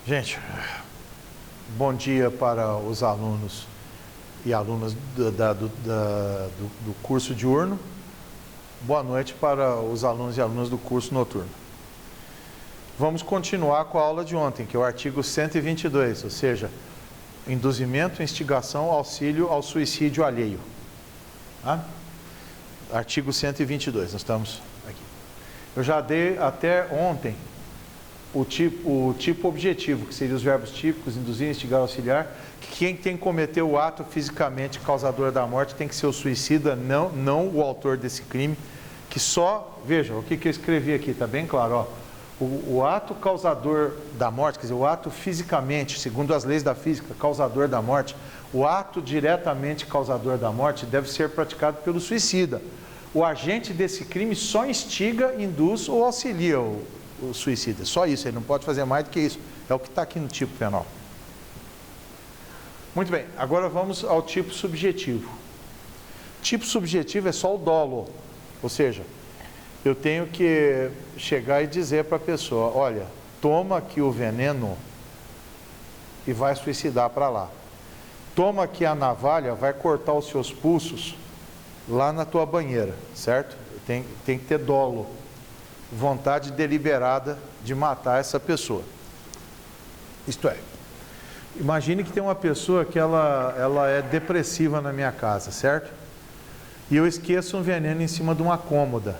Gente, bom dia para os alunos e alunas do curso diurno. Boa noite para os alunos e alunas do curso noturno. Vamos continuar com a aula de ontem, que é o artigo 122, ou seja, induzimento, instigação, auxílio ao suicídio alheio. Tá? Artigo 122, nós estamos aqui. Eu já dei até ontem o tipo objetivo, que seria os verbos típicos, induzir, instigar, auxiliar. Quem tem que cometer o ato fisicamente causador da morte tem que ser o suicida, não o autor desse crime, que só, veja, o que eu escrevi aqui, está bem claro, ó. O ato causador da morte, quer dizer, o ato fisicamente, segundo as leis da física, causador da morte, o ato diretamente causador da morte deve ser praticado pelo suicida. O agente desse crime só instiga, induz ou auxilia o suicida. Só isso, ele não pode fazer mais do que isso. É o que está aqui no tipo penal. Muito bem, agora vamos ao tipo subjetivo. Tipo subjetivo é só o dolo, ou seja, eu tenho que chegar e dizer para a pessoa, olha, toma aqui o veneno e vai suicidar para lá. Toma aqui a navalha, vai cortar os seus pulsos lá na tua banheira, certo? Tem que ter dolo, vontade deliberada de matar essa pessoa. Isto é, imagine que tem uma pessoa que ela é depressiva na minha casa, certo? E eu esqueço um veneno em cima de uma cômoda,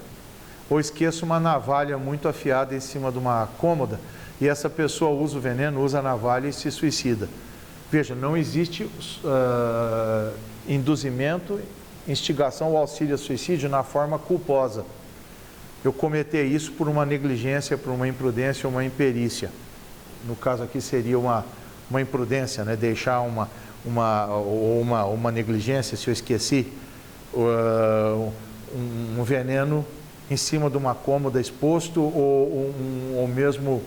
ou esqueço uma navalha muito afiada em cima de uma cômoda, e essa pessoa usa o veneno, usa a navalha e se suicida. Veja, não existe induzimento, instigação ou auxílio a suicídio na forma culposa. Eu cometer isso por uma negligência, por uma imprudência ou uma imperícia. No caso aqui seria uma imprudência, né? Deixar uma negligência, se eu esqueci, um veneno em cima de uma cômoda exposto, ou mesmo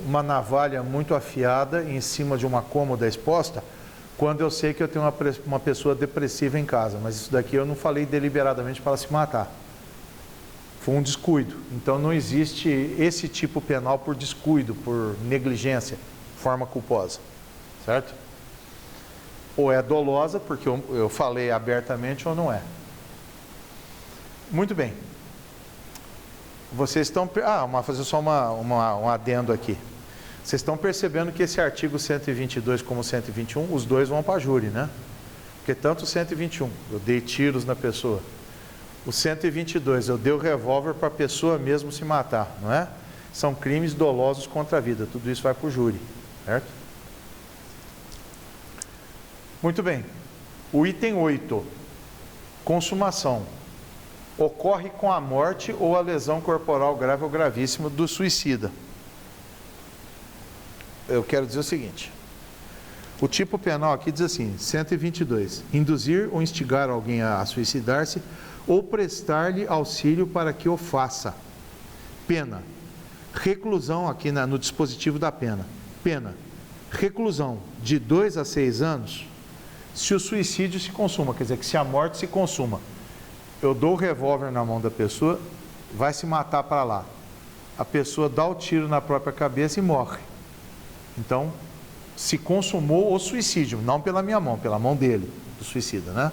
uma navalha muito afiada em cima de uma cômoda exposta, quando eu sei que eu tenho uma pessoa depressiva em casa. Mas isso daqui eu não falei deliberadamente para ela se matar. Foi um descuido. Então não existe esse tipo penal por descuido, por negligência, forma culposa. Certo? Ou é dolosa, porque eu falei abertamente, ou não é. Muito bem. Vocês estão... fazer só um adendo aqui. Vocês estão percebendo que esse artigo 122 como 121, os dois vão para a júri, né? Porque tanto o 121, eu dei tiros na pessoa. O 122, eu dei o revólver para a pessoa mesmo se matar, não é? São crimes dolosos contra a vida. Tudo isso vai para o júri, certo? Muito bem. O item 8, consumação. Ocorre com a morte ou a lesão corporal grave ou gravíssima do suicida. Eu quero dizer o seguinte, o tipo penal aqui diz assim, 122, induzir ou instigar alguém a suicidar-se ou prestar-lhe auxílio para que o faça. Pena, reclusão aqui no dispositivo da pena. Pena, reclusão de 2 a 6 anos se o suicídio se consuma, quer dizer, que se a morte se consuma. Eu dou o revólver na mão da pessoa, vai se matar para lá. A pessoa dá o tiro na própria cabeça e morre. Então, se consumou o suicídio, não pela minha mão, pela mão dele, do suicida, né?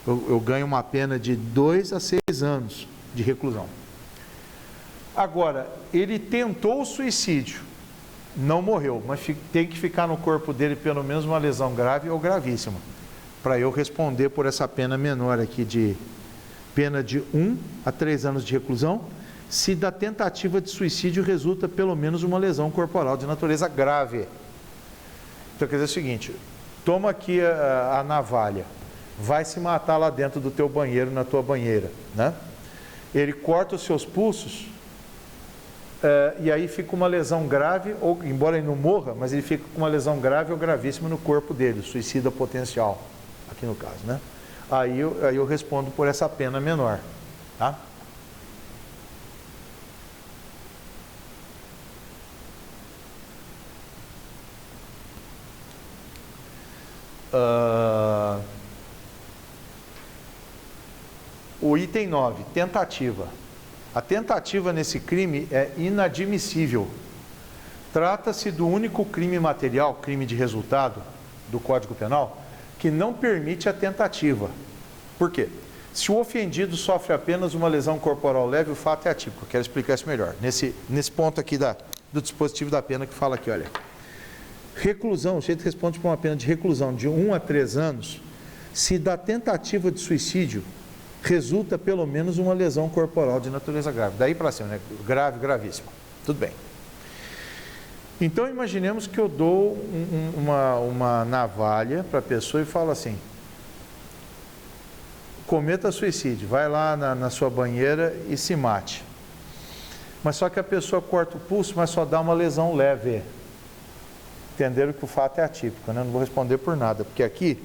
Eu ganho uma pena de 2 a 6 anos de reclusão. Agora, ele tentou o suicídio, não morreu, mas tem que ficar no corpo dele pelo menos uma lesão grave ou gravíssima, para eu responder por essa pena menor aqui, de pena de 1 a 3 anos de reclusão, se da tentativa de suicídio resulta pelo menos uma lesão corporal de natureza grave. Então quer dizer o seguinte, toma aqui a navalha, vai se matar lá dentro do teu banheiro, na tua banheira, né? Ele corta os seus pulsos, e aí fica uma lesão grave, ou embora ele não morra, mas ele fica com uma lesão grave ou gravíssima no corpo dele, suicida potencial, aqui no caso, né? Aí eu respondo por essa pena menor, tá? O item 9, tentativa. A tentativa nesse crime é inadmissível. Trata-se do único crime material, crime de resultado do Código Penal, que não permite a tentativa. Por quê? Se o ofendido sofre apenas uma lesão corporal leve, o fato é atípico. Eu quero explicar isso melhor. Nesse ponto aqui do dispositivo da pena que fala aqui, olha. Reclusão, o sujeito responde por uma pena de reclusão de 1 a 3 anos, se da tentativa de suicídio resulta pelo menos uma lesão corporal de natureza grave. Daí para cima, né? Grave, gravíssimo. Tudo bem. Então, imaginemos que eu dou uma navalha para a pessoa e falo assim, cometa suicídio, vai lá na sua banheira e se mate. Mas só que a pessoa corta o pulso, mas só dá uma lesão leve. Entenderam que o fato é atípico, né? Não vou responder por nada, porque aqui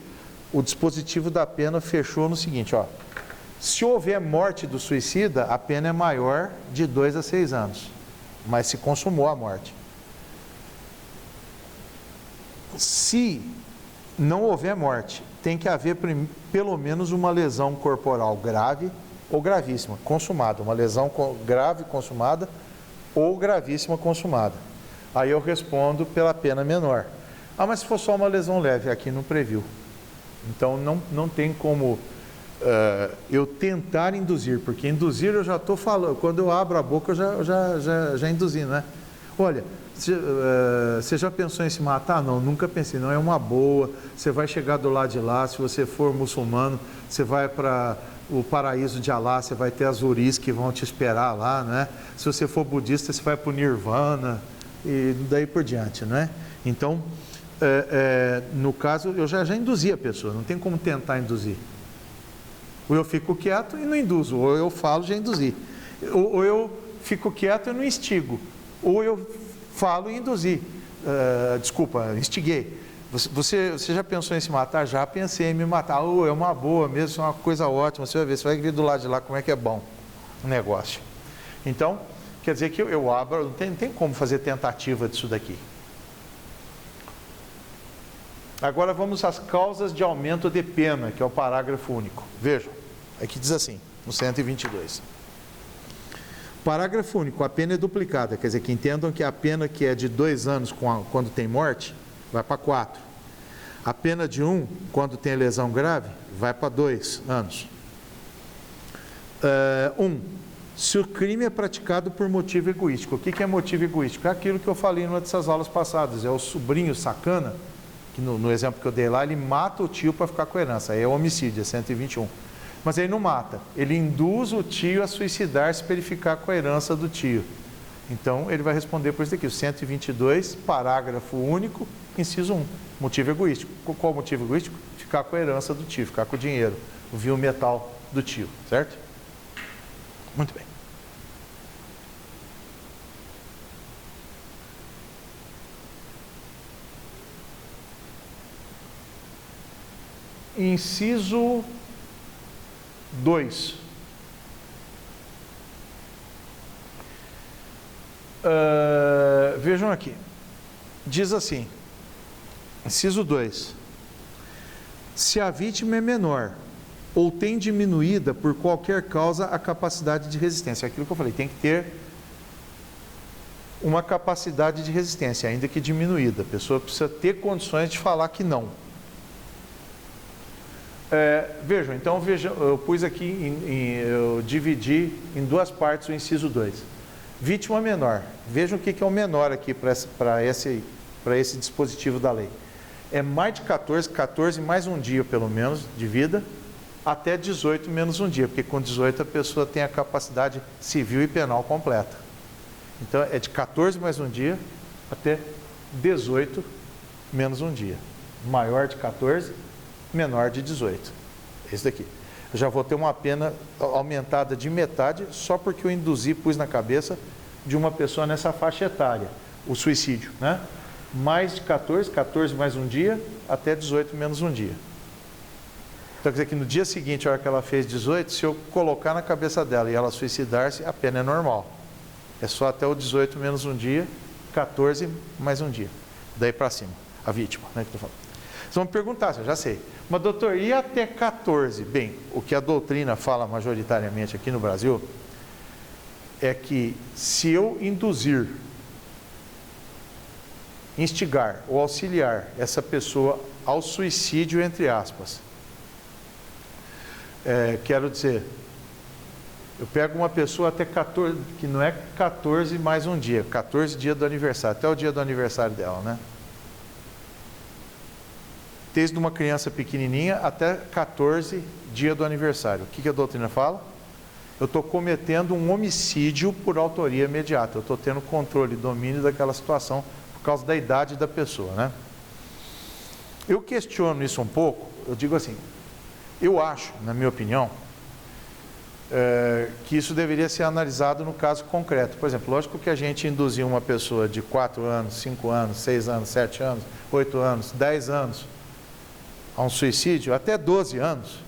o dispositivo da pena fechou no seguinte, ó. Se houver morte do suicida, a pena é maior de 2 a 6 anos, mas se consumou a morte. Se não houver morte, tem que haver pelo menos uma lesão corporal grave ou gravíssima, consumada. Uma lesão grave consumada ou gravíssima consumada. Aí eu respondo pela pena menor. Ah, mas se for só uma lesão leve, aqui não previu. Então não tem como eu tentar induzir, porque induzir eu já estou falando, quando eu abro a boca eu já induzi, né? Olha, você já pensou em se matar? Não, nunca pensei, não, é uma boa, você vai chegar do lado de lá, se você for muçulmano, você vai para o paraíso de Alá, você vai ter as uris que vão te esperar lá, né? Se você for budista, você vai para o Nirvana, e daí por diante, né? Então, no caso, eu já induzi a pessoa, não tem como tentar induzir. Ou eu fico quieto e não induzo, ou eu falo e já induzi. Ou eu fico quieto e não instigo, ou eu falo e induzi. Instiguei. Você já pensou em se matar? Já pensei em me matar. É uma boa mesmo, isso é uma coisa ótima, você vai ver, você vai vir do lado de lá como é que é bom o negócio. Então, quer dizer que eu abro, não tem como fazer tentativa disso daqui. Agora vamos às causas de aumento de pena, que é o parágrafo único. Vejam, aqui diz assim, no 122. Parágrafo único, a pena é duplicada, quer dizer, que entendam que a pena que é de 2 anos quando tem morte, vai para 4. A pena de 1, quando tem lesão grave, vai para 2 anos. Se o crime é praticado por motivo egoístico. O que é motivo egoístico? É aquilo que eu falei numa dessas aulas passadas, é o sobrinho sacana, que no exemplo que eu dei lá, ele mata o tio para ficar com a herança, aí é homicídio, é 121. Mas ele não mata, ele induz o tio a suicidar-se para ele ficar com a herança do tio. Então, ele vai responder por isso aqui, o 122, parágrafo único, inciso 1, motivo egoístico. Qual o motivo egoístico? Ficar com a herança do tio, ficar com o dinheiro, o vil metal do tio, certo? Muito bem. Inciso 2. Vejam aqui. Diz assim, inciso 2. Se a vítima é menor ou tem diminuída por qualquer causa a capacidade de resistência. É aquilo que eu falei, tem que ter uma capacidade de resistência, ainda que diminuída. A pessoa precisa ter condições de falar que não. Vejam, então eu pus aqui, eu dividi em 2 partes o inciso 2. Vítima menor. Vejam o que é o menor aqui para esse dispositivo da lei. É mais de 14 mais um dia pelo menos de vida, até 18 menos um dia, porque com 18 a pessoa tem a capacidade civil e penal completa. Então é de 14 mais um dia até 18 menos um dia. Maior de 14, menor de 18. Esse daqui. Eu já vou ter uma pena aumentada de metade só porque eu induzi, pus na cabeça de uma pessoa nessa faixa etária, o suicídio, né? Mais de 14 mais um dia, até 18 menos um dia. Então quer dizer que no dia seguinte, a hora que ela fez 18, se eu colocar na cabeça dela e ela suicidar-se, a pena é normal. É só até o 18 menos um dia, 14 mais um dia. Daí para cima, a vítima, né, que eu tô falando. Vocês vão me perguntar, eu já sei. Mas doutor, e até 14? Bem, o que a doutrina fala majoritariamente aqui no Brasil é que se eu induzir, instigar ou auxiliar essa pessoa ao suicídio, entre aspas, quero dizer, eu pego uma pessoa até 14, que não é 14 mais um dia, 14 dias do aniversário, até o dia do aniversário dela, né? Desde uma criança pequenininha até 14 dias do aniversário. O que a doutrina fala? Eu estou cometendo um homicídio por autoria imediata. Eu estou tendo controle e domínio daquela situação por causa da idade da pessoa, né? Eu questiono isso um pouco, eu digo assim, eu acho, na minha opinião, que isso deveria ser analisado no caso concreto. Por exemplo, lógico que a gente induzir uma pessoa de 4 anos, 5 anos, 6 anos, 7 anos, 8 anos, 10 anos a um suicídio, até 12 anos,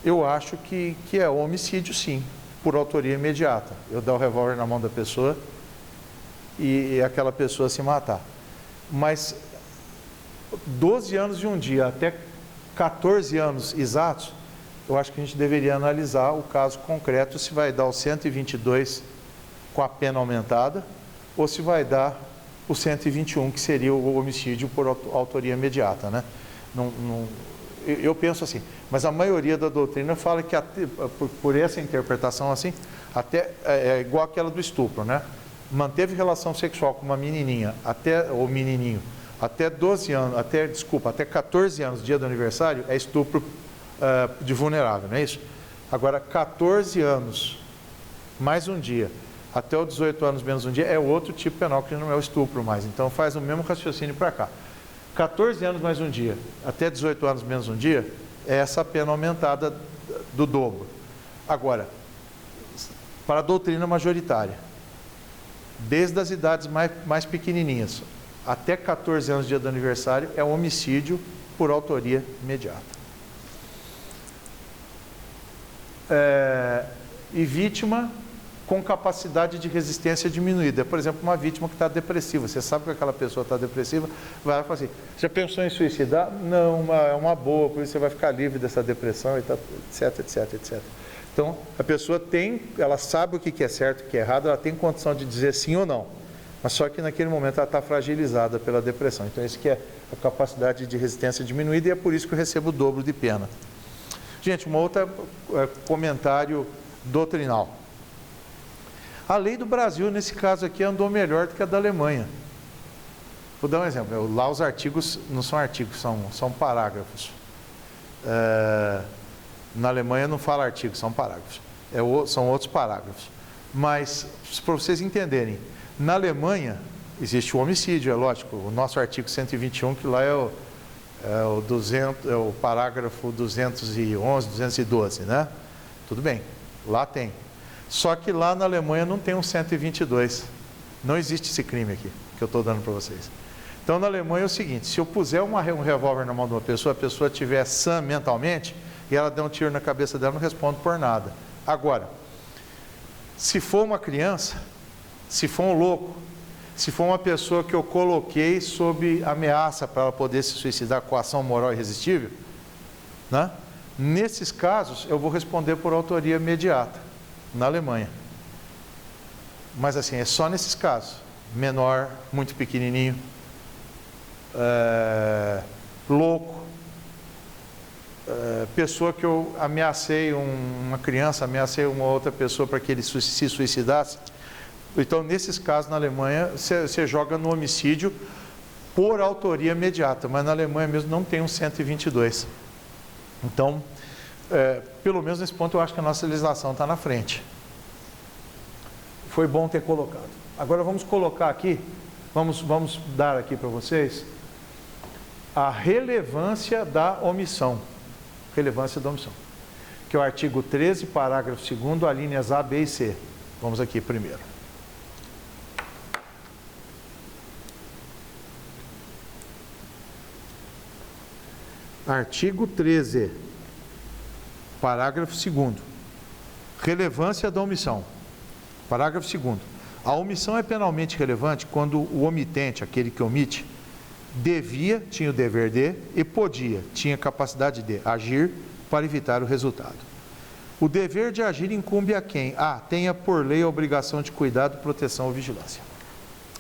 eu acho que é homicídio sim, por autoria imediata. Eu dar o revólver na mão da pessoa e aquela pessoa se matar. Mas 12 anos de um dia até 14 anos exatos, eu acho que a gente deveria analisar o caso concreto, se vai dar o 122 com a pena aumentada, ou se vai dar o 121, que seria o homicídio por autoria imediata, né? Eu penso assim, mas a maioria da doutrina fala que por essa interpretação assim, até é igual aquela do estupro, né? Manteve relação sexual com uma menininha, ou menininho, até 12 anos, até 14 anos, dia do aniversário, é estupro de vulnerável, não é isso? Agora, 14 anos, mais um dia, até os 18 anos menos um dia, é outro tipo penal que não é o estupro mais. Então, faz o mesmo raciocínio para cá. 14 anos mais um dia, até 18 anos menos um dia, é essa pena aumentada do dobro. Agora, para a doutrina majoritária, desde as idades mais pequenininhas, até 14 anos, dia do aniversário, é homicídio por autoria imediata. E vítima com capacidade de resistência diminuída. Por exemplo, uma vítima que está depressiva. Você sabe que aquela pessoa está depressiva, vai falar assim, já pensou em suicidar? Não, é uma boa, por isso você vai ficar livre dessa depressão, etc, etc, etc. Então, a pessoa ela sabe o que é certo e o que é errado, ela tem condição de dizer sim ou não. Mas só que naquele momento ela está fragilizada pela depressão. Então, isso que é a capacidade de resistência diminuída e é por isso que eu recebo o dobro de pena. Gente, um outro comentário doutrinal. A lei do Brasil, nesse caso aqui, andou melhor do que a da Alemanha. Vou dar um exemplo. Lá os artigos não são artigos, são parágrafos. Na Alemanha não fala artigos, são parágrafos. São outros parágrafos. Mas, para vocês entenderem, na Alemanha existe o homicídio, é lógico. O nosso artigo 121, que lá é o parágrafo 211, 212, né? Tudo bem, lá tem. Só que lá na Alemanha não tem um 122. Não existe esse crime aqui, que eu estou dando para vocês. Então, na Alemanha é o seguinte, se eu puser um revólver na mão de uma pessoa, a pessoa estiver sã mentalmente, e ela der um tiro na cabeça dela, não respondo por nada. Agora, se for uma criança, se for um louco, se for uma pessoa que eu coloquei sob ameaça para ela poder se suicidar, coação moral irresistível, né? Nesses casos, eu vou responder por autoria imediata, na Alemanha. Mas assim, é só nesses casos. Menor, muito pequenininho, louco, pessoa que eu ameacei uma criança, ameacei uma outra pessoa para que ele se suicidasse. Então, nesses casos, na Alemanha, você joga no homicídio por autoria imediata, mas na Alemanha mesmo não tem um 122. Então, pelo menos nesse ponto, eu acho que a nossa legislação está na frente. Foi bom ter colocado. Agora vamos colocar aqui, vamos dar aqui para vocês a relevância da omissão. Relevância da omissão. Que é o artigo 13, parágrafo 2º, alíneas A, B e C. Vamos aqui primeiro. Artigo 13, parágrafo 2º. Relevância da omissão. Parágrafo 2º. A omissão é penalmente relevante quando o omitente, aquele que omite, tinha o dever de e tinha capacidade de agir para evitar o resultado. O dever de agir incumbe a quem? A. Tenha por lei a obrigação de cuidado, proteção ou vigilância.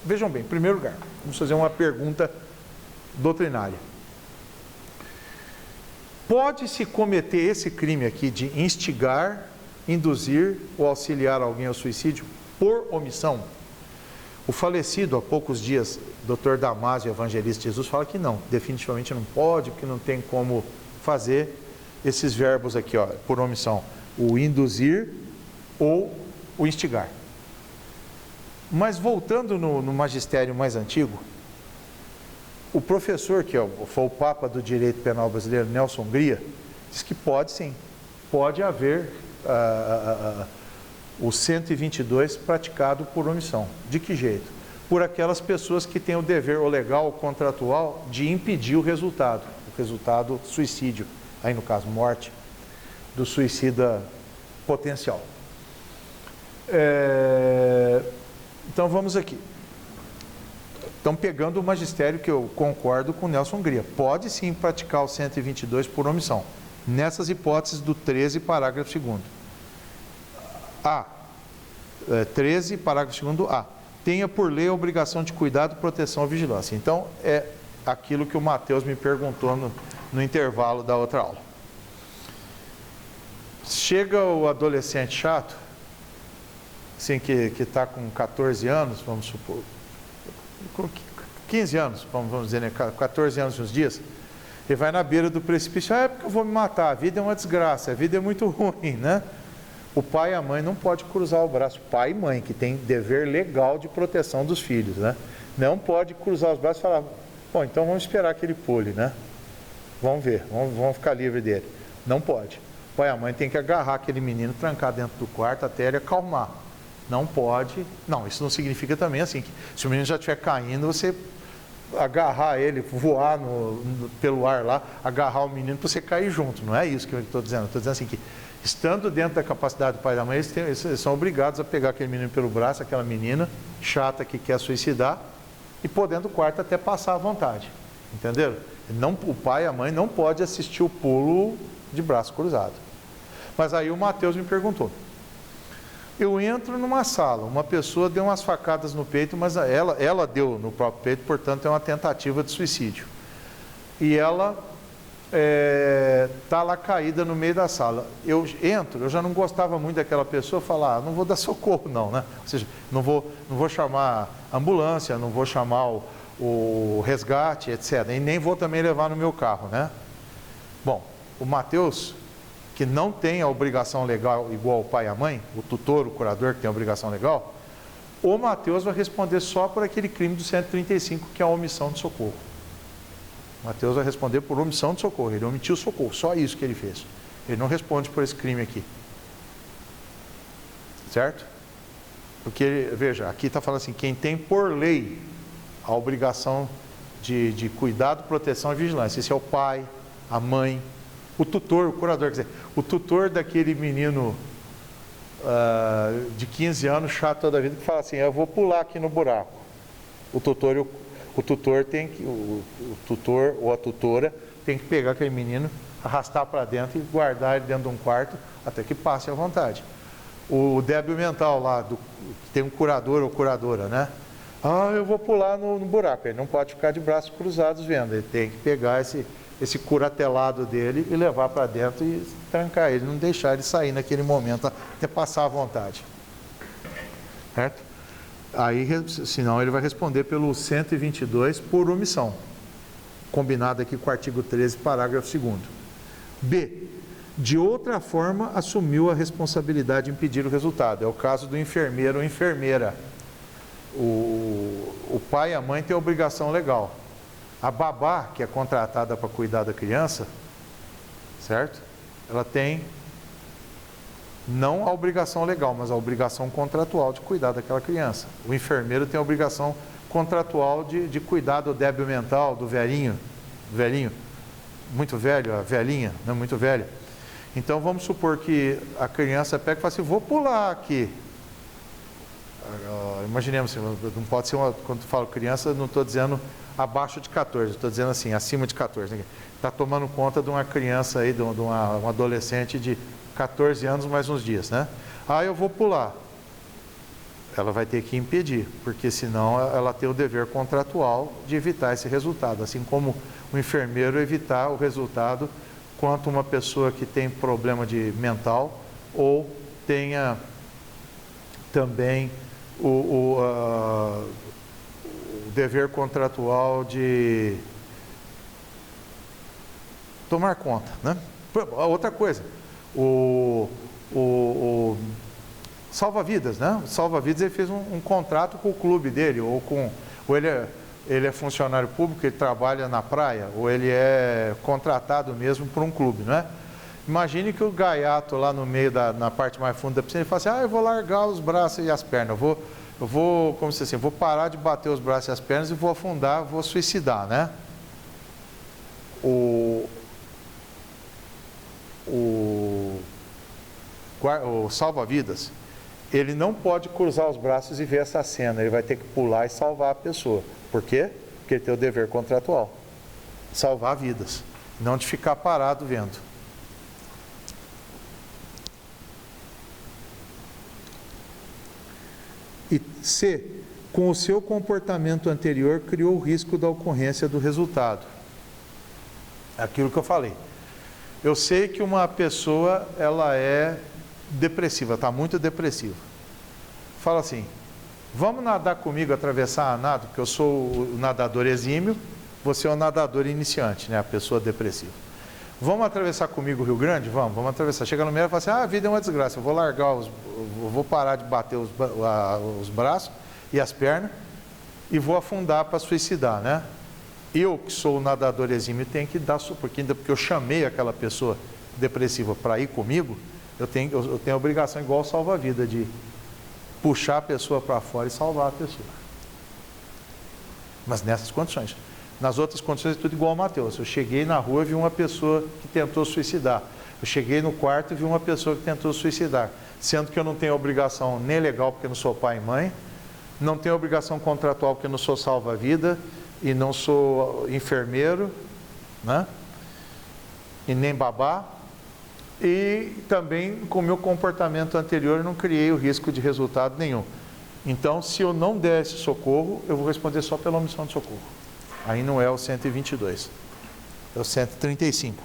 Vejam bem, em primeiro lugar, vamos fazer uma pergunta doutrinária. Pode-se cometer esse crime aqui de instigar, induzir ou auxiliar alguém ao suicídio por omissão? O falecido, há poucos dias, Dr. Damásio, evangelista de Jesus, fala que não, definitivamente não pode, porque não tem como fazer esses verbos aqui, ó, por omissão. O induzir ou o instigar. Mas voltando no magistério mais antigo, o professor, que foi o Papa do Direito Penal Brasileiro, Nelson Gria, diz que pode sim, pode haver o 122 praticado por omissão. De que jeito? Por aquelas pessoas que têm o dever ou legal ou contratual de impedir o resultado suicídio, aí no caso morte, do suicida potencial. Então vamos aqui. Estão pegando o magistério que eu concordo com o Nelson Gria. Pode sim praticar o 122 por omissão. Nessas hipóteses do 13, parágrafo 2º. A. 13, parágrafo 2º A. Tenha por lei a obrigação de cuidado, proteção ou vigilância. Então, é aquilo que o Matheus me perguntou no intervalo da outra aula. Chega o adolescente chato, assim, que está com 14 anos, vamos supor, com 15 anos, vamos dizer, né, 14 anos e uns dias, ele vai na beira do precipício, é porque eu vou me matar, a vida é uma desgraça, a vida é muito ruim, né? O pai e a mãe não podem cruzar o braço, pai e mãe, que tem dever legal de proteção dos filhos, né? Não pode cruzar os braços e falar, bom, então vamos esperar que ele pule, né? Vamos ver, vamos ficar livre dele. Não pode. O pai e a mãe tem que agarrar aquele menino, trancar dentro do quarto até ele acalmar. Não pode, não, isso não significa também assim, que se o menino já estiver caindo, você agarrar ele, voar pelo ar lá, agarrar o menino para você cair junto, não é isso que eu estou dizendo. Estou dizendo assim que, estando dentro da capacidade do pai e da mãe, eles são obrigados a pegar aquele menino pelo braço, aquela menina chata que quer suicidar, e pôr dentro do quarto até passar à vontade, entenderam? O pai e a mãe não podem assistir o pulo de braço cruzado. Mas aí o Matheus me perguntou, eu entro numa sala, uma pessoa deu umas facadas no peito, mas ela deu no próprio peito, portanto é uma tentativa de suicídio. E ela está lá caída no meio da sala. Eu entro, eu já não gostava muito daquela pessoa, falar, não vou dar socorro não, né? Ou seja, não vou chamar a ambulância, não vou chamar o resgate, etc. E nem vou também levar no meu carro, né? Bom, o Matheus, que não tem a obrigação legal igual o pai e a mãe, o tutor, o curador que tem a obrigação legal, o Matheus vai responder só por aquele crime do 135, que é a omissão de socorro. O Matheus vai responder por omissão de socorro, ele omitiu o socorro, só isso que ele fez. Ele não responde por esse crime aqui. Certo? Porque, veja, aqui está falando assim, quem tem por lei a obrigação de cuidado, proteção e vigilância, esse é o pai, a mãe, o tutor, o curador, quer dizer, o tutor daquele menino de 15 anos, chato toda a vida, que fala assim, eu vou pular aqui no buraco. O tutor ou a tutora tem que pegar aquele menino, arrastar para dentro e guardar ele dentro de um quarto até que passe à vontade. O débil mental lá, tem um curador ou curadora, né? Eu vou pular no buraco. Ele não pode ficar de braços cruzados vendo, ele tem que pegar esse curatelado dele e levar para dentro e trancar ele, não deixar ele sair naquele momento até passar à vontade. Certo? Aí, senão ele vai responder pelo 122 por omissão, combinado aqui com o artigo 13, parágrafo 2º. B. De outra forma, assumiu a responsabilidade de impedir o resultado. É o caso do enfermeiro ou enfermeira. O pai e a mãe têm a obrigação legal. A babá, que é contratada para cuidar da criança, certo? Ela tem não a obrigação legal, mas a obrigação contratual de cuidar daquela criança. O enfermeiro tem a obrigação contratual de cuidar do débil mental, do velhinho, muito velho, a velhinha, não muito velha. Então vamos supor que a criança pega e fala assim, vou pular aqui. Imaginemos, não pode ser quando eu falo criança, não estou dizendo abaixo de 14, estou dizendo assim, acima de 14. Está tomando conta de uma criança aí, de um adolescente de 14 anos mais uns dias, né? Ah, eu vou pular. Ela vai ter que impedir, porque senão ela tem o dever contratual de evitar esse resultado, assim como o enfermeiro evitar o resultado quanto uma pessoa que tem problema de mental ou tenha também o dever contratual de tomar conta, né? Outra coisa, o salva-vidas, né? O salva-vidas, ele fez um contrato com o clube dele, ou ele é funcionário público, ele trabalha na praia, ou ele é contratado mesmo por um clube, né? Imagine que o gaiato lá no meio, na parte mais funda da piscina, ele fala assim, eu vou largar os braços e as pernas, eu vou, como se assim, vou parar de bater os braços e as pernas e vou afundar, vou suicidar, né? O salva-vidas, ele não pode cruzar os braços e ver essa cena, ele vai ter que pular e salvar a pessoa. Por quê? Porque ele tem o dever contratual, salvar vidas, não de ficar parado vendo. E C, com o seu comportamento anterior, criou o risco da ocorrência do resultado. Aquilo que eu falei. Eu sei que uma pessoa, ela é depressiva, está muito depressiva. Fala assim, vamos nadar comigo, atravessar a nado, porque eu sou o nadador exímio, você é o nadador iniciante, né, a pessoa depressiva. Vamos atravessar comigo o Rio Grande? Vamos atravessar. Chega no meio e fala assim, a vida é uma desgraça, eu vou parar de bater os braços e as pernas e vou afundar para suicidar, né? Eu, que sou o nadador exímio, tenho que dar suporte, porque eu chamei aquela pessoa depressiva para ir comigo, eu tenho a obrigação, igual salva-vida, de puxar a pessoa para fora e salvar a pessoa. Mas nessas condições. Nas outras condições é tudo igual ao Mateus. Eu cheguei na rua e vi uma pessoa que tentou suicidar. Eu cheguei no quarto e vi uma pessoa que tentou suicidar. Sendo que eu não tenho obrigação nem legal, porque eu não sou pai e mãe, não tenho obrigação contratual, porque eu não sou salva-vida, e não sou enfermeiro, né? E nem babá. E também, com o meu comportamento anterior, eu não criei o risco de resultado nenhum. Então, se eu não der esse socorro, eu vou responder só pela omissão de socorro. Aí não é o 122, é o 135.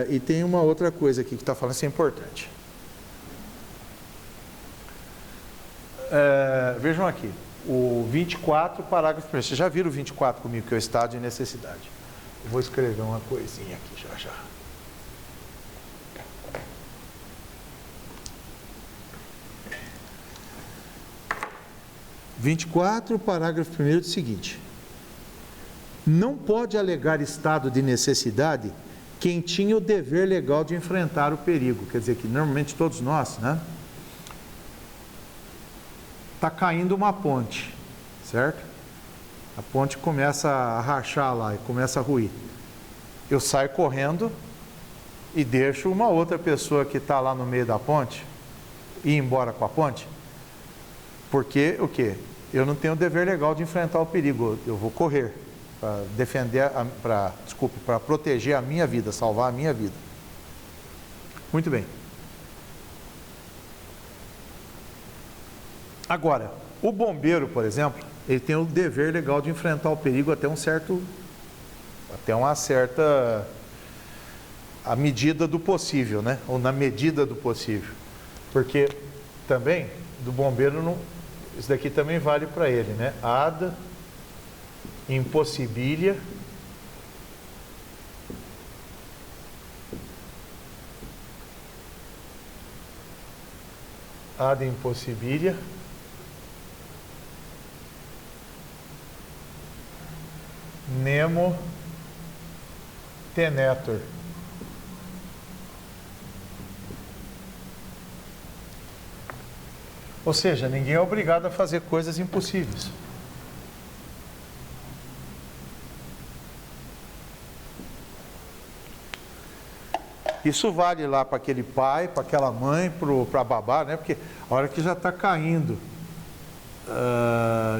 E tem uma outra coisa aqui que está falando, isso é importante. Vejam aqui, o 24, parágrafo 1. Vocês já viram o 24 comigo, que é o estado de necessidade. Eu vou escrever uma coisinha aqui já. 24, parágrafo 1 é o seguinte: não pode alegar estado de necessidade quem tinha o dever legal de enfrentar o perigo. Quer dizer que normalmente todos nós, né? Está caindo uma ponte, certo? A ponte começa a rachar lá e começa a ruir. Eu saio correndo e deixo uma outra pessoa que está lá no meio da ponte ir embora com a ponte. Porque o quê? Eu não tenho o dever legal de enfrentar o perigo. Eu vou correr para defender, para proteger a minha vida, salvar a minha vida. Muito bem. Agora, o bombeiro, por exemplo, ele tem o dever legal de enfrentar o perigo até uma certa, a medida do possível, né? Ou na medida do possível. Porque também, do bombeiro, não, isso daqui também vale para ele, né? Ad impossibilia nemo tenetur. Ou seja, ninguém é obrigado a fazer coisas impossíveis. Isso vale lá para aquele pai, para aquela mãe, para a babá, né? Porque a hora que já está caindo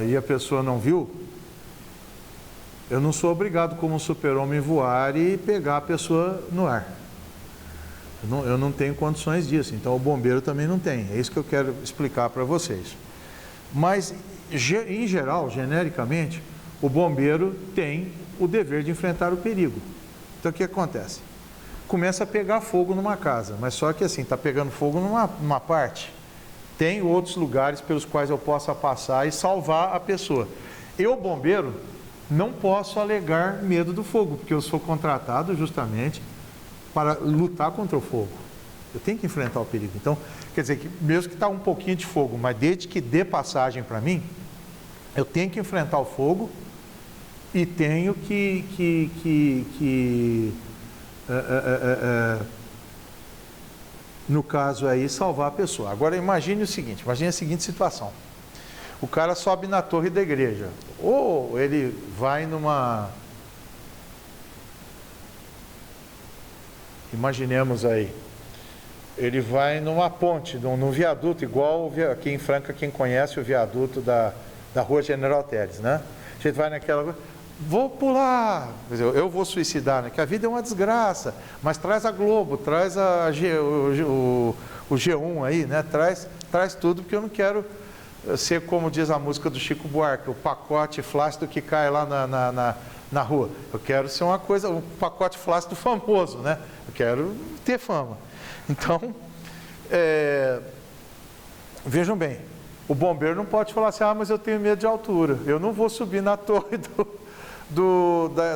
e a pessoa não viu, eu não sou obrigado como um super-homem voar e pegar a pessoa no ar. Eu não tenho condições disso, então o bombeiro também não tem. É isso que eu quero explicar para vocês. Mas, em geral, genericamente, o bombeiro tem o dever de enfrentar o perigo. Então, o que acontece? Começa a pegar fogo numa casa, mas só que assim, está pegando fogo numa parte. Tem outros lugares pelos quais eu possa passar e salvar a pessoa. Eu, bombeiro, não posso alegar medo do fogo, porque eu sou contratado justamente para lutar contra o fogo. Eu tenho que enfrentar o perigo. Então, quer dizer, que mesmo que está um pouquinho de fogo, mas desde que dê passagem para mim, eu tenho que enfrentar o fogo e tenho no caso aí, salvar a pessoa. Agora imagine o seguinte, imagine a seguinte situação. O cara sobe na torre da igreja, ou ele vai numa... Imaginemos aí, ele vai numa ponte, num viaduto, igual aqui em Franca, quem conhece o viaduto da Rua General Teles, né? A gente vai naquela... Vou pular, quer dizer, eu vou suicidar, né? Que a vida é uma desgraça, mas traz a Globo, traz o G1 aí, né? Traz tudo, porque eu não quero ser, como diz a música do Chico Buarque, o pacote flácido que cai lá na rua. Eu quero ser uma coisa, um pacote flácido famoso, né? Eu quero ter fama. Então, vejam bem, o bombeiro não pode falar assim, mas eu tenho medo de altura, eu não vou subir na torre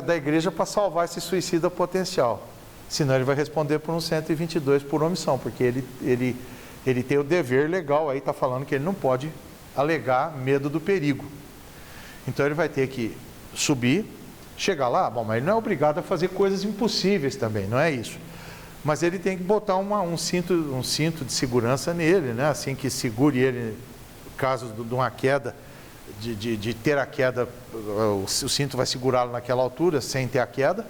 da igreja para salvar esse suicida potencial. Senão ele vai responder por um 122 por omissão, porque ele tem o dever legal, aí está falando que ele não pode alegar medo do perigo. Então ele vai ter que subir, chegar lá, bom, mas ele não é obrigado a fazer coisas impossíveis também, não é isso. Mas ele tem que botar um cinto de segurança nele, né? Assim que segure ele, caso de uma queda, de ter a queda, o cinto vai segurá-lo naquela altura, sem ter a queda,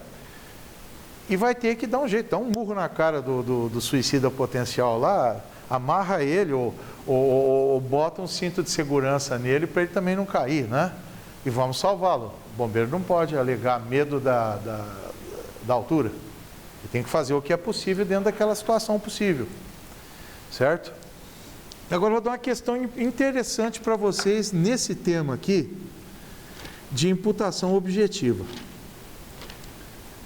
e vai ter que dar um jeito, dar um murro na cara do suicida potencial lá, amarra ele ou bota um cinto de segurança nele para ele também não cair, né? E vamos salvá-lo. O bombeiro não pode alegar medo da altura. Ele tem que fazer o que é possível dentro daquela situação possível. Certo? Agora eu vou dar uma questão interessante para vocês nesse tema aqui de imputação objetiva.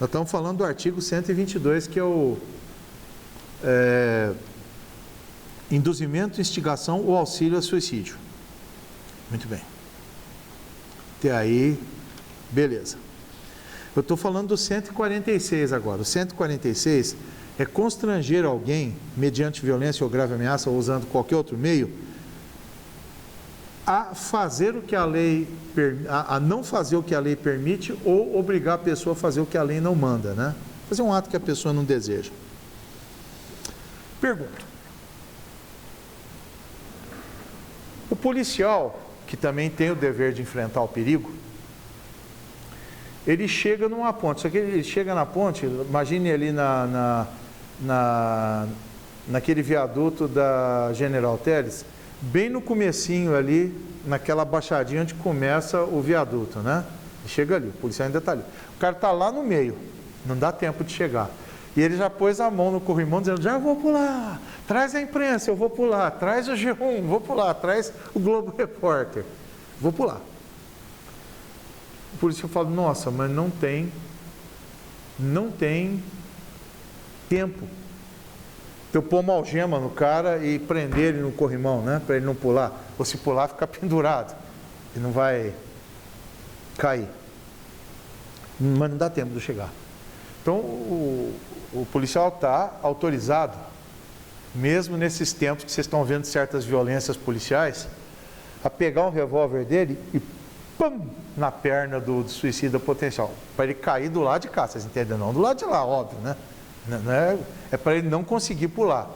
Nós estamos falando do artigo 122, que é o induzimento, instigação ou auxílio a suicídio. Muito bem. Até aí, beleza. Eu estou falando do 146 agora. O 146 é constranger alguém, mediante violência ou grave ameaça, ou usando qualquer outro meio, a fazer o que a lei, a não fazer o que a lei permite, ou obrigar a pessoa a fazer o que a lei não manda, né? Fazer um ato que a pessoa não deseja. Pergunta. O policial, que também tem o dever de enfrentar o perigo, ele chega numa ponte, só que ele chega na ponte, imagine ali naquele viaduto da General Teles, bem no comecinho ali, naquela baixadinha onde começa o viaduto, né? Chega ali, o policial ainda está ali. O cara está lá no meio, não dá tempo de chegar. E ele já pôs a mão no corrimão dizendo, já vou pular, traz a imprensa, eu vou pular, traz o G1, vou pular, traz o Globo Repórter, vou pular. O policial fala, nossa, mas não tem tempo. Eu pôr uma algema no cara e prender ele no corrimão, né? Para ele não pular. Ou se pular, ficar pendurado. E não vai cair. Mas não dá tempo de chegar. Então, o policial está autorizado, mesmo nesses tempos que vocês estão vendo certas violências policiais, a pegar um revólver dele e pam, na perna do suicida potencial, para ele cair do lado de cá, vocês entendem? Não do lado de lá, óbvio, né? É para ele não conseguir pular,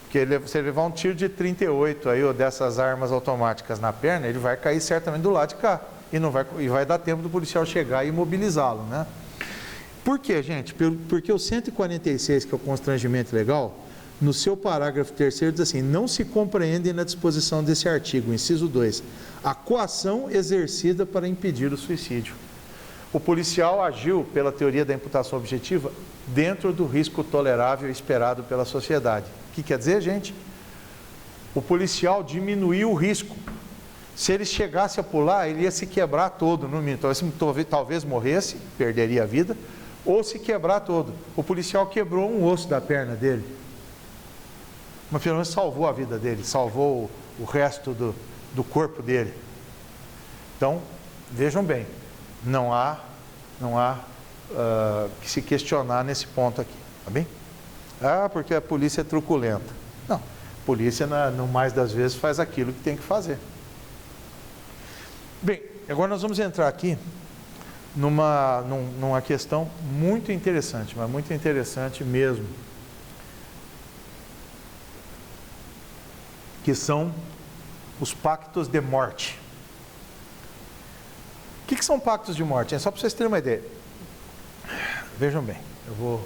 porque se ele levar um tiro de 38 aí, ou dessas armas automáticas na perna, ele vai cair certamente do lado de cá, e vai dar tempo do policial chegar e imobilizá-lo, né? Por quê, gente? Porque o 146, que é o constrangimento legal, no seu parágrafo 3º diz assim, não se compreende na disposição desse artigo, inciso 2, a coação exercida para impedir o suicídio. O policial agiu, pela teoria da imputação objetiva, dentro do risco tolerável esperado pela sociedade. O que quer dizer, gente? O policial diminuiu o risco. Se ele chegasse a pular, ele ia se quebrar todo, no mínimo. Talvez morresse, perderia a vida, ou se quebrar todo. O policial quebrou um osso da perna dele. Mas pelo menos salvou a vida dele, salvou o resto do corpo dele. Então, vejam bem, não há que se questionar nesse ponto aqui, tá bem? Ah, porque a polícia é truculenta. Não, a polícia, no mais das vezes, faz aquilo que tem que fazer. Bem, agora nós vamos entrar aqui numa questão muito interessante, mas muito interessante mesmo, que são os pactos de morte. O que são pactos de morte? É só para vocês terem uma ideia. Vejam bem, eu vou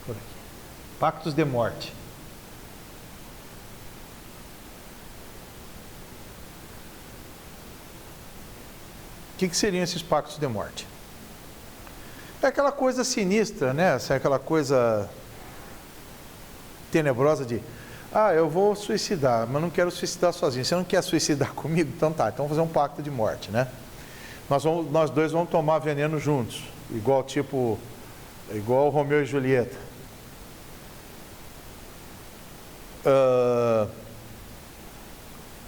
por aqui. Pactos de morte. O que seriam esses pactos de morte? É aquela coisa sinistra, né? É aquela coisa tenebrosa de: ah, eu vou suicidar, mas não quero suicidar sozinho. Você não quer suicidar comigo? Então tá, então vamos fazer um pacto de morte, né? Nós dois vamos tomar veneno juntos, igual Romeu e Julieta.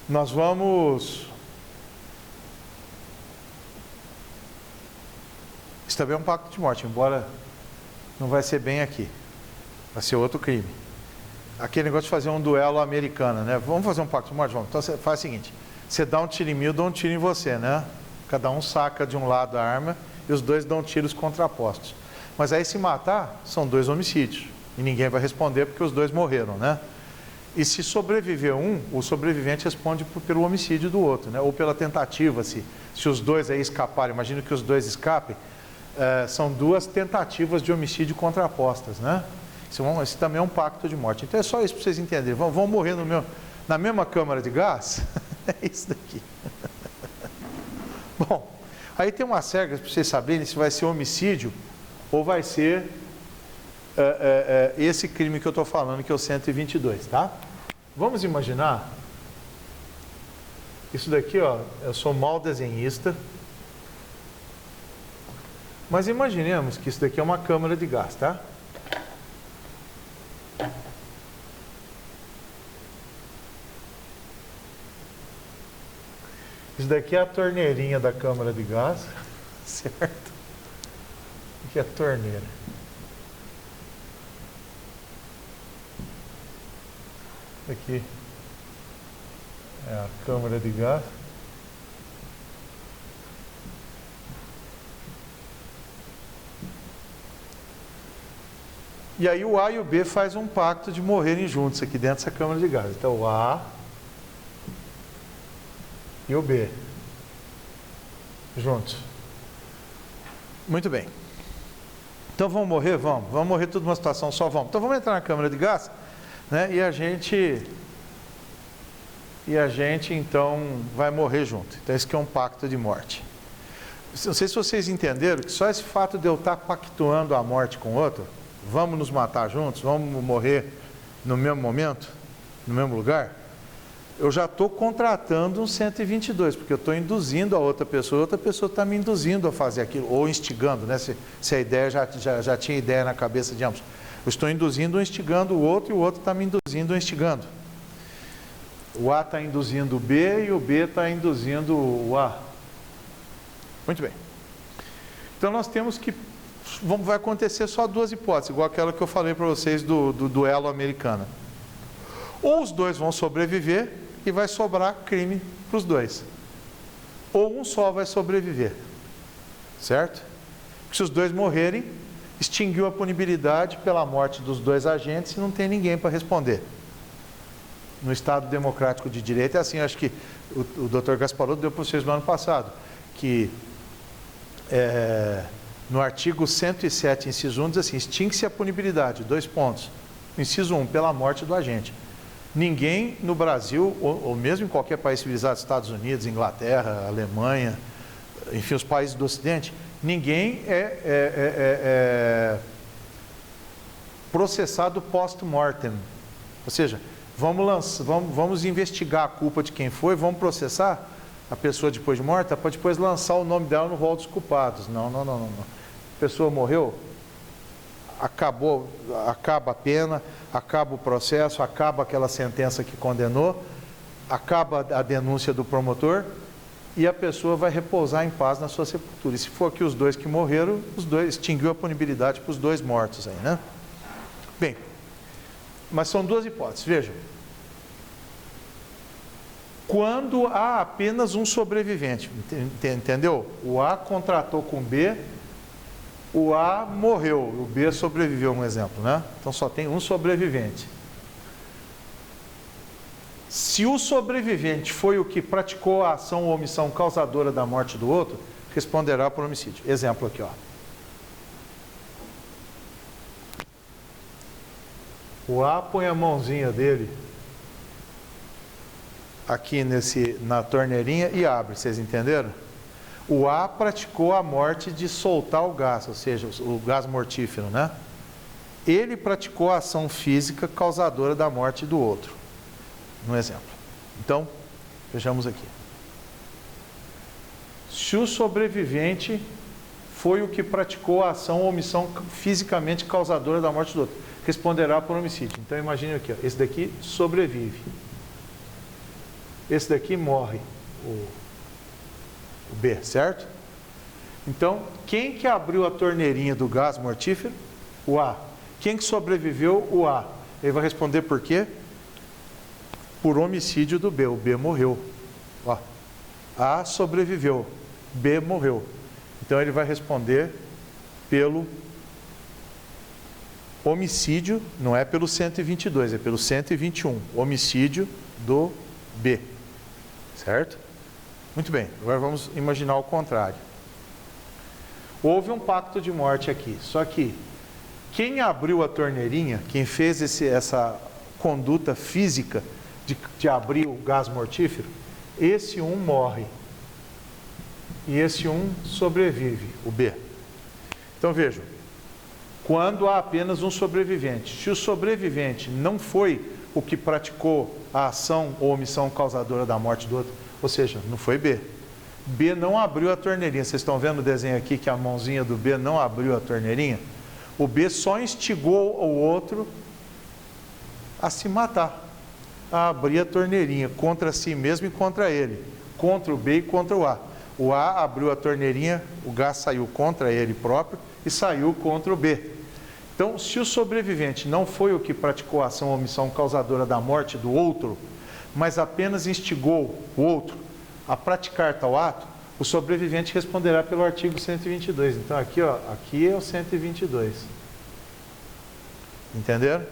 Nós vamos... Isso também é um pacto de morte, embora não vai ser bem aqui. Vai ser outro crime. Aquele negócio de fazer um duelo americano, né? Vamos fazer um pacto de morte? Vamos. Então você faz o seguinte: você dá um tiro em mim, eu dou um tiro em você, né? Cada um saca de um lado a arma e os dois dão tiros contrapostos. Mas aí, se matar, são 2 homicídios. E ninguém vai responder porque os 2 morreram, né? E se sobreviver um, o sobrevivente responde pelo homicídio do outro, né? Ou pela tentativa, se os 2 aí escaparem. Imagina que os 2 escapem. São 2 tentativas de homicídio contrapostas, né? Isso também é um pacto de morte. Então é só isso para vocês entenderem. Vão morrer na mesma câmara de gás? É isso daqui. Bom, aí tem umas regras para vocês saberem se vai ser homicídio ou vai ser esse crime que eu estou falando, que é o 122, tá? Vamos imaginar, isso daqui, ó, eu sou mau desenhista, mas imaginemos que isso daqui é uma câmara de gás, tá? Isso daqui é a torneirinha da câmara de gás, certo? Aqui é a torneira. Aqui é a câmara de gás. E aí o A e o B faz um pacto de morrerem juntos aqui dentro dessa câmara de gás. Então o A e o B juntos. Muito bem. Então vamos morrer? Vamos morrer tudo numa situação só, vamos. Então vamos entrar na câmara de gás, né? E a gente então vai morrer junto. Então esse aqui é um pacto de morte. Não sei se vocês entenderam que só esse fato de eu estar pactuando a morte com outro, vamos nos matar juntos, vamos morrer no mesmo momento, no mesmo lugar, eu já estou contratando um 122, porque eu estou induzindo a outra pessoa está me induzindo a fazer aquilo, ou instigando, né? Se a ideia já tinha ideia na cabeça de ambos. Eu estou induzindo ou instigando o outro, e o outro está me induzindo ou instigando. O A está induzindo o B e o B está induzindo o A. Muito bem. Então nós temos que... vai acontecer só 2 hipóteses, igual aquela que eu falei para vocês do duelo americano. Ou os 2 vão sobreviver e vai sobrar crime para os 2. Ou um só vai sobreviver. Certo? Porque se os 2 morrerem, extinguiu a punibilidade pela morte dos 2 agentes e não tem ninguém para responder. No Estado Democrático de Direito é assim, acho que o Dr. Gasparotto deu para vocês no ano passado, que no artigo 107, inciso 1, diz assim: extingue-se a punibilidade, 2 pontos. Inciso 1, pela morte do agente. Ninguém no Brasil, ou mesmo em qualquer país civilizado, Estados Unidos, Inglaterra, Alemanha, enfim, os países do Ocidente, ninguém é processado post-mortem. Ou seja, vamos investigar a culpa de quem foi, vamos processar a pessoa depois de morta, para depois lançar o nome dela no rol dos culpados. Não. A pessoa morreu, acaba a pena, acaba o processo, acaba aquela sentença que condenou, acaba a denúncia do promotor e a pessoa vai repousar em paz na sua sepultura. E se for que os dois que morreram, os dois extinguiu a punibilidade para os dois mortos aí, né? Bem, mas são duas hipóteses, vejam. Quando há apenas um sobrevivente, entendeu? O A contratou com o B, o A morreu, o B sobreviveu, um exemplo, né? Então só tem um sobrevivente. Se o sobrevivente foi o que praticou a ação ou omissão causadora da morte do outro, responderá por homicídio. Exemplo aqui, ó. O A põe a mãozinha dele aqui na torneirinha e abre, vocês entenderam? O A praticou a morte de soltar o gás, ou seja, o gás mortífero, né? Ele praticou a ação física causadora da morte do outro, no exemplo. Então, vejamos aqui. Se o sobrevivente foi o que praticou a ação ou omissão fisicamente causadora da morte do outro, responderá por homicídio. Então, imagine aqui, ó, esse daqui sobrevive. Esse daqui morre, o B, certo? Então, quem que abriu a torneirinha do gás mortífero? O A. Quem que sobreviveu? O A. Ele vai responder por quê? Por homicídio do B. O B morreu. Ó. A sobreviveu. B morreu. Então, ele vai responder pelo homicídio, não é pelo 122, é pelo 121. Homicídio do B. Certo? Muito bem, agora vamos imaginar o contrário. Houve um pacto de morte aqui, só que quem abriu a torneirinha, quem fez essa conduta física de abrir o gás mortífero, esse um morre e esse um sobrevive, o B. Então vejam, quando há apenas um sobrevivente, se o sobrevivente não foi o que praticou a ação ou omissão causadora da morte do outro, ou seja, não foi B. B não abriu a torneirinha. Vocês estão vendo o desenho aqui que a mãozinha do B não abriu a torneirinha? O B só instigou o outro a se matar, a abrir a torneirinha contra si mesmo e contra ele, contra o B e contra o A. O A abriu a torneirinha, o gás saiu contra ele próprio e saiu contra o B. Então, se o sobrevivente não foi o que praticou a ação ou omissão causadora da morte do outro, mas apenas instigou o outro a praticar tal ato, o sobrevivente responderá pelo artigo 122. Então, aqui, ó, aqui é o 122. Entenderam?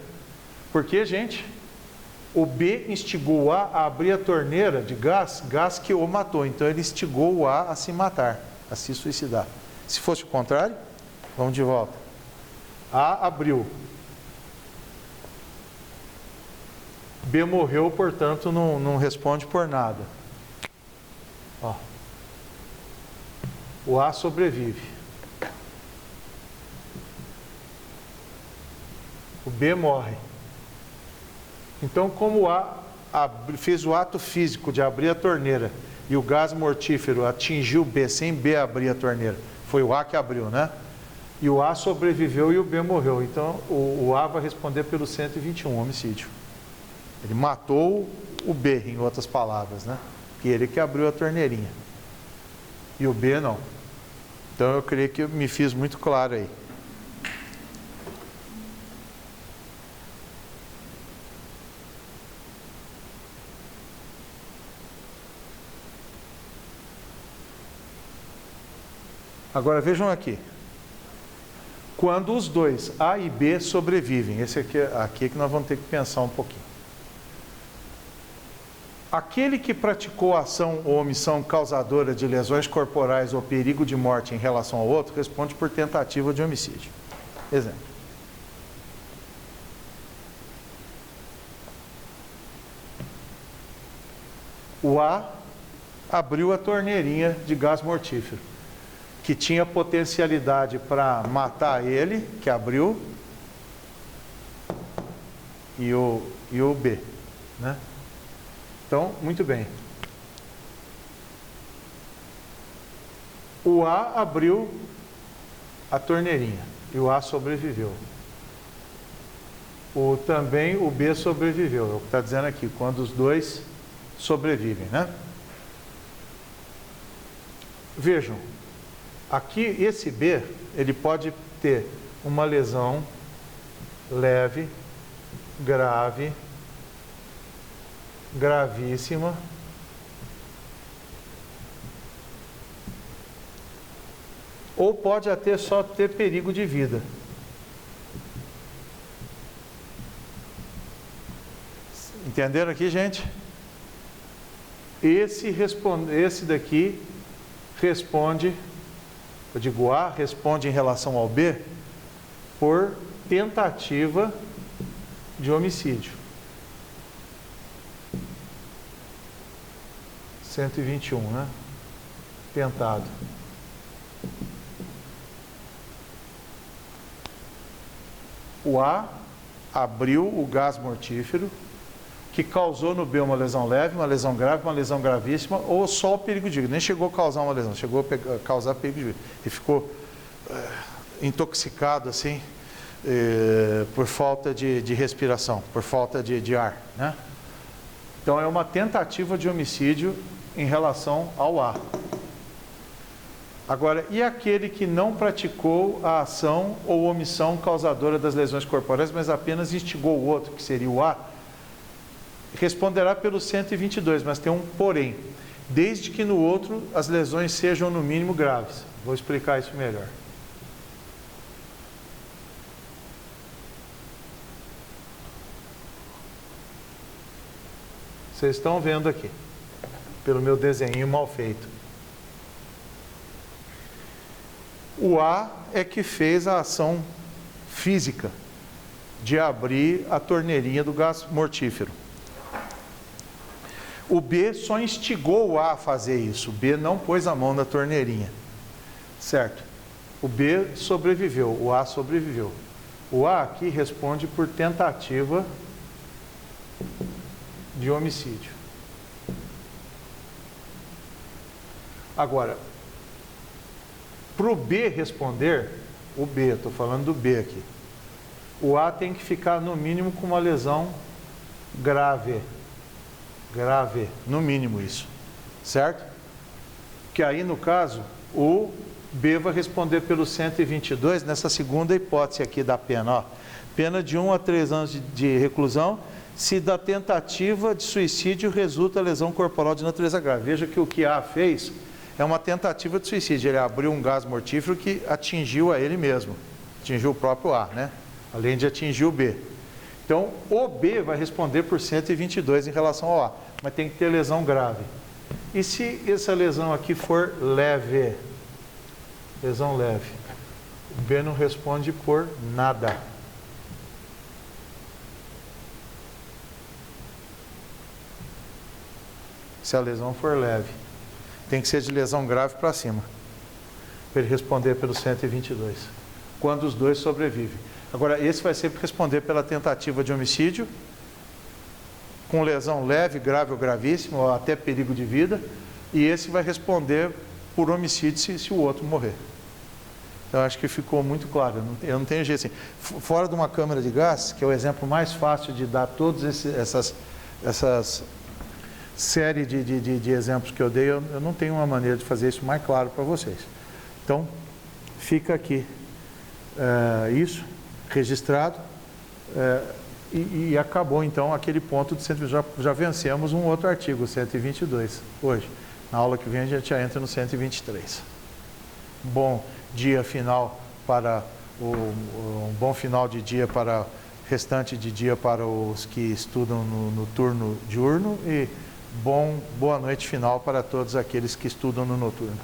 Porque, gente, o B instigou o A a abrir a torneira de gás que o matou. Então, ele instigou o A se matar, a se suicidar. Se fosse o contrário, vamos de volta. A abriu. B morreu, portanto, não responde por nada. Ó. O A sobrevive. O B morre. Então, como o A fez o ato físico de abrir a torneira e o gás mortífero atingiu o B sem B abrir a torneira, foi o A que abriu, né? E o A sobreviveu e o B morreu. Então, o A vai responder pelo 121, homicídio. Ele matou o B, em outras palavras, né? Porque ele que abriu a torneirinha. E o B não. Então, eu creio que eu me fiz muito claro aí. Agora, vejam aqui. Quando os dois, A e B, sobrevivem. Esse aqui é que nós vamos ter que pensar um pouquinho. Aquele que praticou a ação ou omissão causadora de lesões corporais ou perigo de morte em relação ao outro, responde por tentativa de homicídio. Exemplo. O A abriu a torneirinha de gás mortífero, que tinha potencialidade para matar ele, que abriu, e o B, né? Então, muito bem. O A abriu a torneirinha e o A sobreviveu. Também o B sobreviveu, é o que está dizendo aqui, quando os dois sobrevivem, né? Vejam, aqui esse B, ele pode ter uma lesão leve, grave, gravíssima, ou pode até só ter perigo de vida. Entenderam aqui, gente? Esse daqui responde, eu digo A, responde em relação ao B, por tentativa de homicídio. 121, né? Tentado. O A abriu o gás mortífero, que causou no B uma lesão leve, uma lesão grave, uma lesão gravíssima, ou só o perigo de vida. Nem chegou a causar uma lesão, chegou a causar perigo de vida. E ficou intoxicado, assim, por falta de respiração, por falta de ar, né? Então, é uma tentativa de homicídio em relação ao A. Agora, e aquele que não praticou a ação ou omissão causadora das lesões corporais, mas apenas instigou o outro, que seria o A, responderá pelo 122, mas tem um porém, desde que no outro as lesões sejam no mínimo graves. Vou explicar isso melhor. Vocês estão vendo aqui, pelo meu desenho mal feito. O A é que fez a ação física de abrir a torneirinha do gás mortífero. O B só instigou o A a fazer isso. O B não pôs a mão na torneirinha. Certo? O B sobreviveu, o A sobreviveu. O A aqui responde por tentativa de homicídio. Agora, para o B responder, o B, estou falando do B aqui, o A tem que ficar no mínimo com uma lesão grave. Grave, no mínimo isso. Certo? Que aí, no caso, o B vai responder pelo 122 nessa segunda hipótese aqui da pena. Ó, pena de 1 a 3 anos de reclusão, se da tentativa de suicídio resulta lesão corporal de natureza grave. Veja que o que A fez é uma tentativa de suicídio. Ele abriu um gás mortífero que atingiu a ele mesmo. Atingiu o próprio A, né? Além de atingir o B. Então, o B vai responder por 122 em relação ao A, mas tem que ter lesão grave. E se essa lesão aqui for leve? Lesão leve. O B não responde por nada. Se a lesão for leve. Tem que ser de lesão grave para cima, para ele responder pelo 122, quando os dois sobrevivem. Agora, esse vai sempre responder pela tentativa de homicídio, com lesão leve, grave ou gravíssima, ou até perigo de vida, e esse vai responder por homicídio se o outro morrer. Então, acho que ficou muito claro, eu não tenho jeito assim. Fora de uma câmara de gás, que é o exemplo mais fácil de dar todas essas série de exemplos que eu dei, eu não tenho uma maneira de fazer isso mais claro para vocês. Então, fica aqui isso registrado e acabou então aquele ponto de 122. Já vencemos um outro artigo, 122, hoje. Na aula que vem a gente já entra no 123. Bom dia final para um bom final de dia para restante de dia para os que estudam no turno diurno e boa noite final para todos aqueles que estudam no noturno.